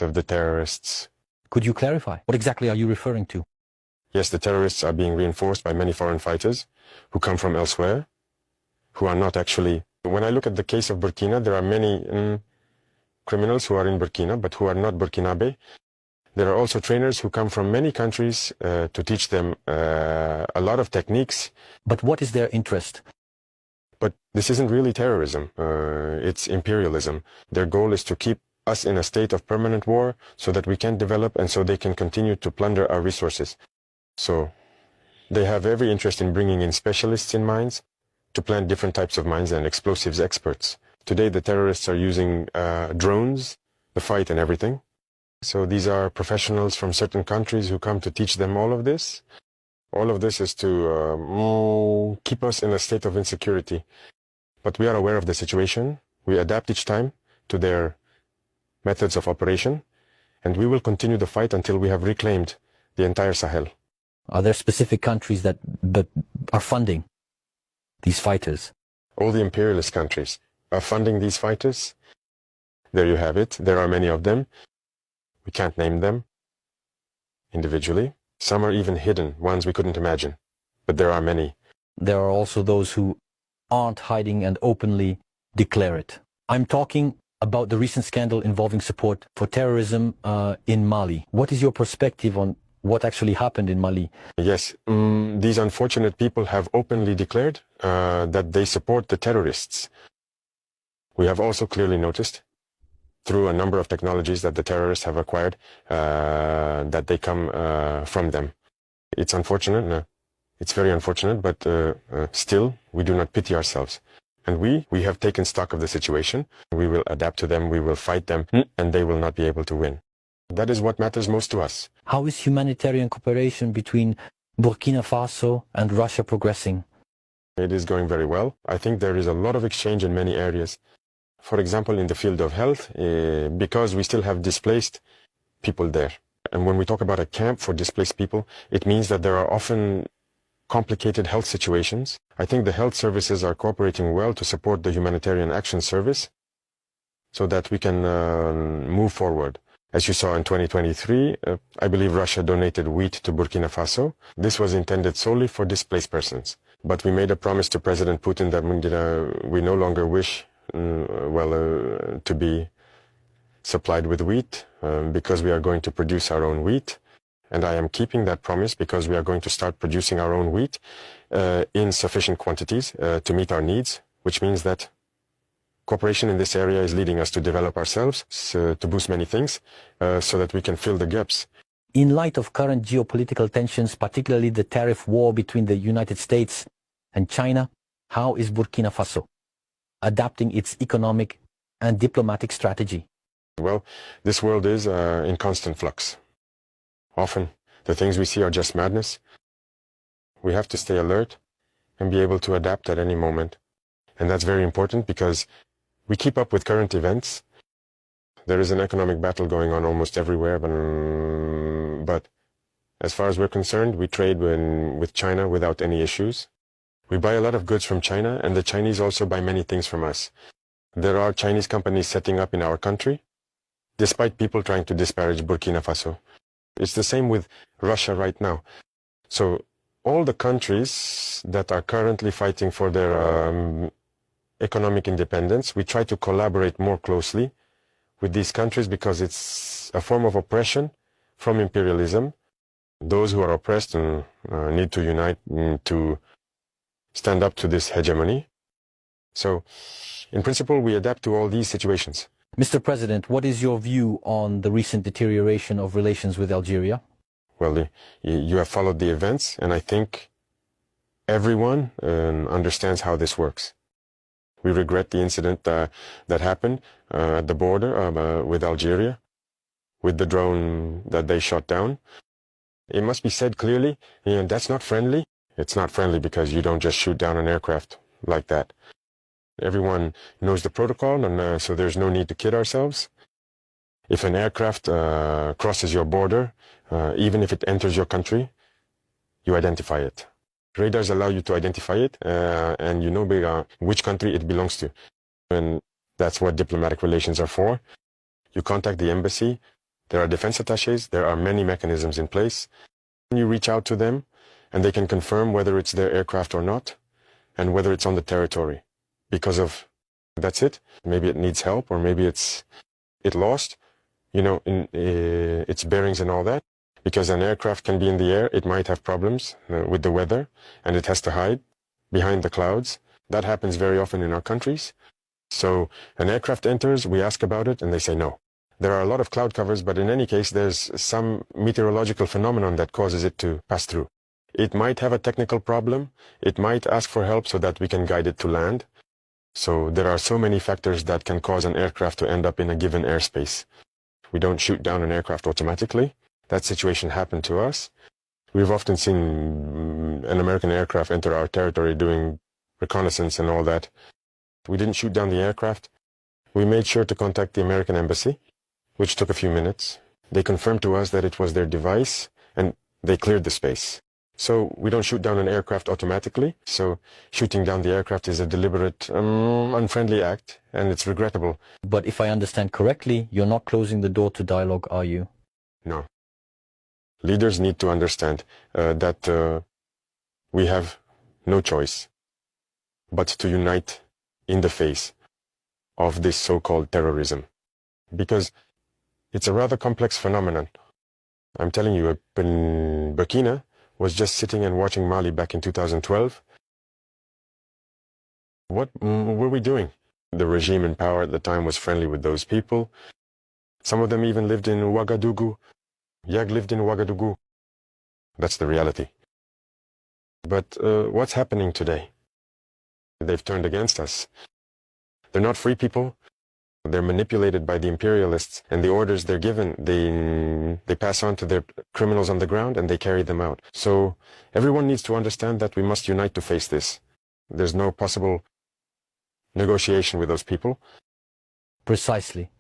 of the terrorists. Could you clarify? What exactly are you referring to? Yes, the terrorists are being reinforced by many foreign fighters who come from elsewhere, who are not actually... When I look at the case of Burkina, there are many criminals who are in Burkina, but who are not Burkinabe. There are also trainers who come from many countries to teach them a lot of techniques. But what is their interest? But this isn't really terrorism. It's imperialism. Their goal is to keep us in a state of permanent war so that we can develop and so they can continue to plunder our resources. So they have every interest in bringing in specialists in mines to plant different types of mines and explosives experts. Today the terrorists are using drones, the fight and everything. So these are professionals from certain countries who come to teach them all of this. All of this is to keep us in a state of insecurity. But we are aware of the situation. We adapt each time to their methods of operation, and we will continue the fight until we have reclaimed the entire Sahel. Are there specific countries that are funding these fighters? All the imperialist countries are funding these fighters. There you have it. There are many of them. We can't name them individually. Some are even hidden, ones we couldn't imagine. But there are many. There are also those who aren't hiding and openly declare it. I'm talking about the recent scandal involving support for terrorism in Mali. What is your perspective on what actually happened in Mali? Yes, these unfortunate people have openly declared that they support the terrorists. We have also clearly noticed through a number of technologies that the terrorists have acquired that they come from them. It's unfortunate, it's very unfortunate, but still we do not pity ourselves. And we have taken stock of the situation. We will adapt to them, we will fight them, and they will not be able to win. That is what matters most to us. How is humanitarian cooperation between Burkina Faso and Russia progressing? It is going very well. I think there is a lot of exchange in many areas. For example, in the field of health, because we still have displaced people there. And when we talk about a camp for displaced people, it means that there are often complicated health situations. I think the health services are cooperating well to support the humanitarian action service so that we can move forward. As you saw in 2023, I believe Russia donated wheat to Burkina Faso. This was intended solely for displaced persons. But we made a promise to President Putin that we no longer wish to be supplied with wheat because we are going to produce our own wheat. And I am keeping that promise because we are going to start producing our own wheat in sufficient quantities to meet our needs, which means that cooperation in this area is leading us to develop ourselves, to boost many things, so that we can fill the gaps. In light of current geopolitical tensions, particularly the tariff war between the United States and China, how is Burkina Faso adapting its economic and diplomatic strategy? Well, this world is in constant flux. Often, the things we see are just madness. We have to stay alert and be able to adapt at any moment. And that's very important because we keep up with current events. There is an economic battle going on almost everywhere, but as far as we're concerned, we trade with China without any issues. We buy a lot of goods from China, and the Chinese also buy many things from us. There are Chinese companies setting up in our country, despite people trying to disparage Burkina Faso. It's the same with Russia right now. So all the countries that are currently fighting for their economic independence, we try to collaborate more closely with these countries because it's a form of oppression from imperialism. Those who are oppressed need to unite to stand up to this hegemony. So, in principle, we adapt to all these situations. Mr. President, what is your view on the recent deterioration of relations with Algeria? Well, you have followed the events, and I think everyone understands how this works. We regret the incident that happened at the border with Algeria, with the drone that they shot down. It must be said clearly, that's not friendly. It's not friendly because you don't just shoot down an aircraft like that. Everyone knows the protocol, and so there's no need to kid ourselves. If an aircraft crosses your border, even if it enters your country, you identify it. Radars allow you to identify it, and you know which country it belongs to. And that's what diplomatic relations are for. You contact the embassy, There are defense attaches. There are many mechanisms in place. You reach out to them, and they can confirm whether it's their aircraft or not, and whether it's on the territory. Because of, that's it. Maybe it needs help, or maybe it lost, in its bearings and all that. Because an aircraft can be in the air, it might have problems with the weather, and it has to hide behind the clouds. That happens very often in our countries. So an aircraft enters, we ask about it, and they say no. There are a lot of cloud covers, but in any case, there's some meteorological phenomenon that causes it to pass through. It might have a technical problem. It might ask for help so that we can guide it to land. So there are so many factors that can cause an aircraft to end up in a given airspace. We don't shoot down an aircraft automatically. That situation happened to us. We've often seen an American aircraft enter our territory doing reconnaissance and all that. We didn't shoot down the aircraft. We made sure to contact the American embassy, which took a few minutes. They confirmed to us that it was their device, and they cleared the space. So we don't shoot down an aircraft automatically. So shooting down the aircraft is a deliberate, unfriendly act, and it's regrettable. But if I understand correctly, you're not closing the door to dialogue, are you? No. Leaders need to understand that we have no choice but to unite in the face of this so-called terrorism. Because it's a rather complex phenomenon. I'm telling you, Burkina was just sitting and watching Mali back in 2012. What were we doing? The regime in power at the time was friendly with those people. Some of them even lived in Ouagadougou. Yag lived in Ouagadougou. That's the reality. But what's happening today? They've turned against us. They're not free people. They're manipulated by the imperialists, and the orders they're given, they pass on to their criminals on the ground, and they carry them out. So everyone needs to understand that we must unite to face this. There's no possible negotiation with those people. Precisely.